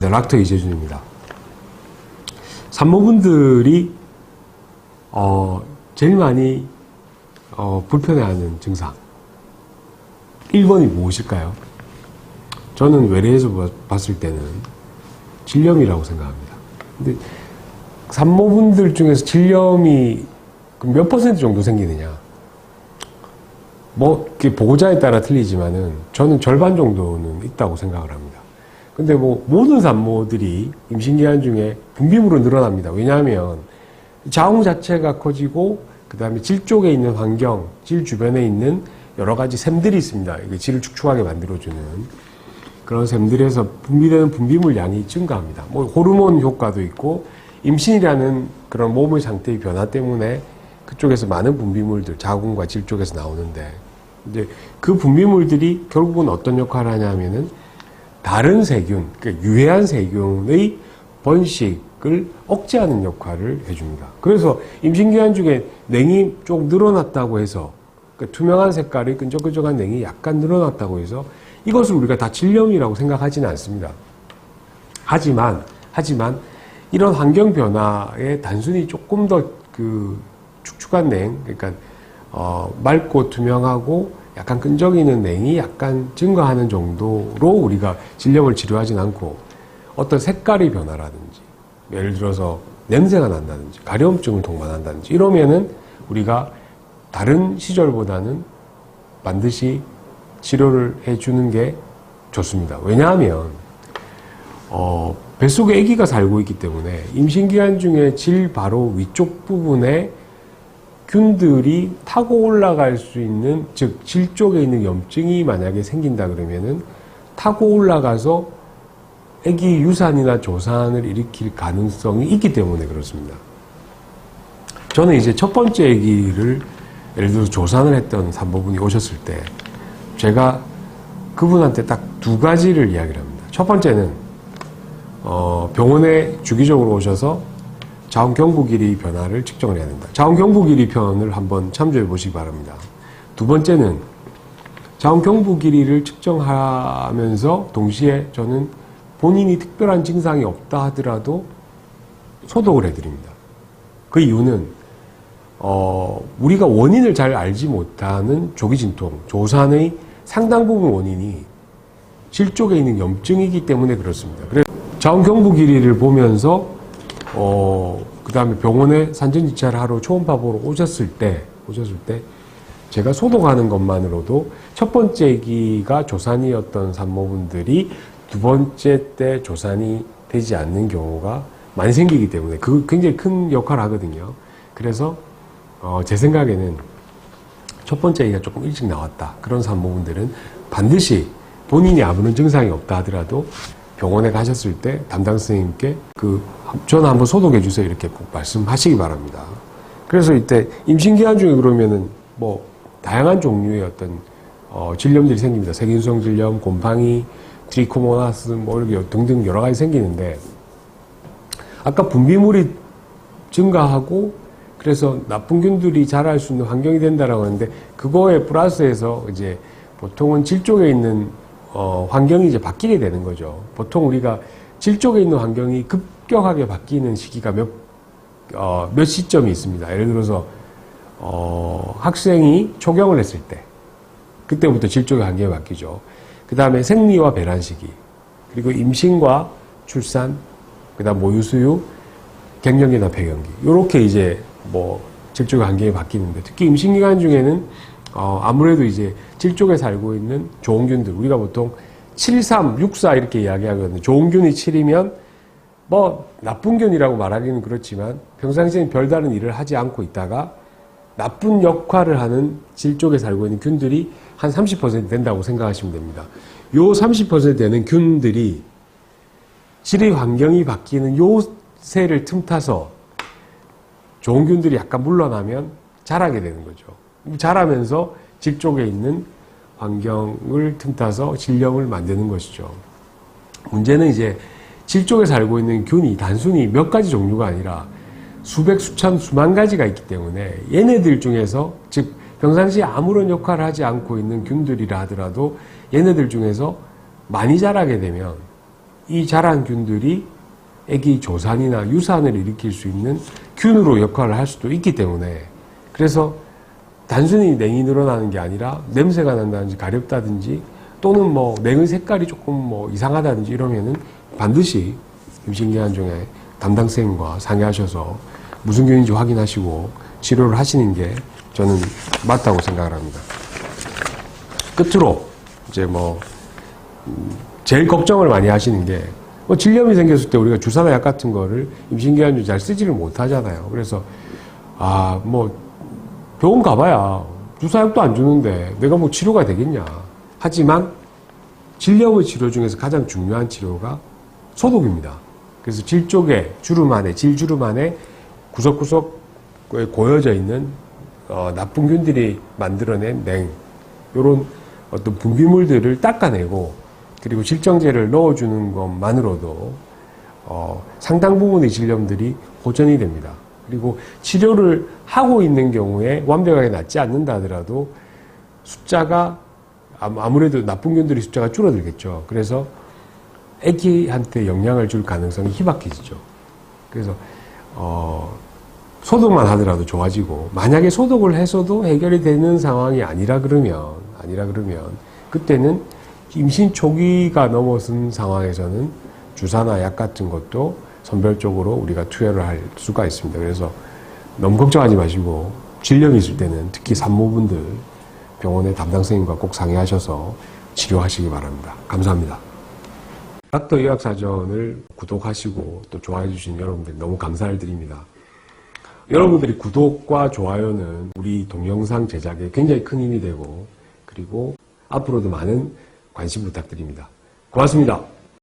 락터 이재준입니다. 산모분들이 제일 많이 불편해하는 증상 1번이 무엇일까요? 저는 외래에서 봤을 때는 질염이라고 생각합니다. 근데 산모분들 중에서 질염이 몇 퍼센트 정도 생기느냐? 뭐 보고자에 따라 틀리지만은 저는 절반 정도는 있다고 생각을 합니다. 근데 뭐 모든 산모들이 임신기간 중에 분비물은 늘어납니다. 왜냐하면 자궁 자체가 커지고 그 다음에 질 쪽에 있는 환경, 질 주변에 있는 여러 가지 샘들이 있습니다. 이게 질을 축축하게 만들어주는 그런 샘들에서 분비되는 분비물 양이 증가합니다. 뭐 호르몬 효과도 있고 임신이라는 그런 몸의 상태의 변화 때문에 그쪽에서 많은 분비물들, 자궁과 질 쪽에서 나오는데 이제 그 분비물들이 결국은 어떤 역할을 하냐면은 다른 세균, 그러니까 유해한 세균의 번식을 억제하는 역할을 해줍니다. 그래서 임신기간 중에 냉이 좀 늘어났다고 해서 그러니까 투명한 색깔의 끈적끈적한 냉이 약간 늘어났다고 해서 이것을 우리가 다 질염이라고 생각하지는 않습니다. 하지만 이런 환경 변화에 단순히 조금 더 축축한 냉, 그러니까 맑고 투명하고 약간 끈적이는 냉이 약간 증가하는 정도로 우리가 질염을 치료하진 않고 어떤 색깔의 변화라든지 예를 들어서 냄새가 난다든지 가려움증을 동반한다든지 이러면은 우리가 다른 시절보다는 반드시 치료를 해주는 게 좋습니다. 왜냐하면 뱃속에 아기가 살고 있기 때문에 임신기간 중에 질 바로 위쪽 부분에 균들이 타고 올라갈 수 있는, 즉 질 쪽에 있는 염증이 만약에 생긴다 그러면은 타고 올라가서 아기 유산이나 조산을 일으킬 가능성이 있기 때문에 그렇습니다. 저는 이제 첫 번째 아기를 예를 들어서 조산을 했던 산모분이 오셨을 때 제가 그분한테 딱 두 가지를 이야기를 합니다. 첫 번째는 병원에 주기적으로 오셔서 자궁 경부 길이 변화를 측정을 해야 된다. 자궁 경부 길이 편을 한번 참조해 보시기 바랍니다. 두 번째는 자궁 경부 길이를 측정하면서 동시에 저는 본인이 특별한 증상이 없다 하더라도 소독을 해드립니다. 그 이유는 우리가 원인을 잘 알지 못하는 조기진통, 조산의 상당 부분 원인이 질 쪽에 있는 염증이기 때문에 그렇습니다. 그래서 자궁 경부 길이를 보면서 그 다음에 병원에 산전지차를 하러 초음파 보러 오셨을 때 제가 소독하는 것만으로도 첫 번째 아기가 조산이었던 산모분들이 두 번째 때 조산이 되지 않는 경우가 많이 생기기 때문에 그 굉장히 큰 역할을 하거든요. 그래서 제 생각에는 첫 번째 아기가 조금 일찍 나왔다. 그런 산모분들은 반드시 본인이 아무런 증상이 없다 하더라도 병원에 가셨을 때 담당 선생님께 전화 한번 소독해 주세요 이렇게 꼭 말씀하시기 바랍니다. 그래서 이때 임신기간 중에 그러면은 뭐 다양한 종류의 어떤 질염들이 생깁니다. 세균성 질염, 곰팡이, 트리코모나스 뭐 이렇게 등등 여러 가지 생기는데 아까 분비물이 증가하고 그래서 나쁜 균들이 자랄 수 있는 환경이 된다라고 하는데 그거에 플러스해서 이제 보통은 질 쪽에 있는 환경이 이제 바뀌게 되는 거죠. 보통 우리가 질 쪽에 있는 환경이 급격하게 바뀌는 시기가 몇 시점이 있습니다. 예를 들어서 학생이 초경을 했을 때 그때부터 질 쪽의 환경이 바뀌죠. 그 다음에 생리와 배란 시기, 그리고 임신과 출산, 그 다음 모유수유, 갱년기나 폐경기 이렇게 이제 질 쪽의 환경이 바뀌는데 특히 임신기간 중에는 아무래도 이제 질 쪽에 살고 있는 좋은균들, 우리가 보통 73, 64 이렇게 이야기하거든요. 좋은균이 7이면 나쁜 균이라고 말하기는 그렇지만 평상시에는 별다른 일을 하지 않고 있다가 나쁜 역할을 하는 질 쪽에 살고 있는 균들이 한 30% 된다고 생각하시면 됩니다. 요 30% 되는 균들이 질의 환경이 바뀌는 요 세를 틈타서 좋은 균들이 약간 물러나면 자라게 되는 거죠. 자라면서 질 쪽에 있는 환경을 틈타서 질염을 만드는 것이죠. 문제는 이제 질 쪽에 살고 있는 균이 단순히 몇 가지 종류가 아니라 수백, 수천, 수만 가지가 있기 때문에 얘네들 중에서 즉 평상시에 아무런 역할을 하지 않고 있는 균들이라 하더라도 얘네들 중에서 많이 자라게 되면 이 자란균들이 애기 조산이나 유산을 일으킬 수 있는 균으로 역할을 할 수도 있기 때문에, 그래서 단순히 냉이 늘어나는 게 아니라 냄새가 난다든지 가렵다든지 또는 뭐 냉의 색깔이 조금 뭐 이상하다든지 이러면은 반드시 임신기한종의 담당 선생님과 상의하셔서 무슨 균인지 확인하시고 치료를 하시는 게 저는 맞다고 생각을 합니다. 끝으로 이제 뭐 제일 걱정을 많이 하시는 게 뭐 질염이 생겼을 때 우리가 주사나 약 같은 거를 임신기한중 잘 쓰지를 못하잖아요. 그래서 뭐 병원 가봐야 주사약도 안 주는데 내가 뭐 치료가 되겠냐. 하지만 질염의 치료 중에서 가장 중요한 치료가 소독입니다. 그래서 질 쪽에 질주름 안에 구석구석에 고여져 있는 나쁜 균들이 만들어낸 냉, 이런 어떤 분비물들을 닦아내고 그리고 질정제를 넣어주는 것만으로도 상당 부분의 질염들이 보전이 됩니다. 그리고 치료를 하고 있는 경우에 완벽하게 낫지 않는다 하더라도 숫자가 아무래도 나쁜 균들의 숫자가 줄어들겠죠. 그래서 애기한테 영향을 줄 가능성이 희박해지죠. 그래서 소독만 하더라도 좋아지고, 만약에 소독을 해서도 해결이 되는 상황이 아니라 그러면 그때는 임신 초기가 넘어선 상황에서는 주사나 약 같은 것도 선별적으로 우리가 투여를 할 수가 있습니다. 그래서 너무 걱정하지 마시고 질염이 있을 때는 특히 산모분들 병원의 담당 선생님과 꼭 상의하셔서 치료하시기 바랍니다. 감사합니다. 닥터 의학사전을 구독하시고 또 좋아해 주신 여러분들 너무 감사를 드립니다. 여러분들이 구독과 좋아요는 우리 동영상 제작에 굉장히 큰 힘이 되고, 그리고 앞으로도 많은 관심 부탁드립니다. 고맙습니다.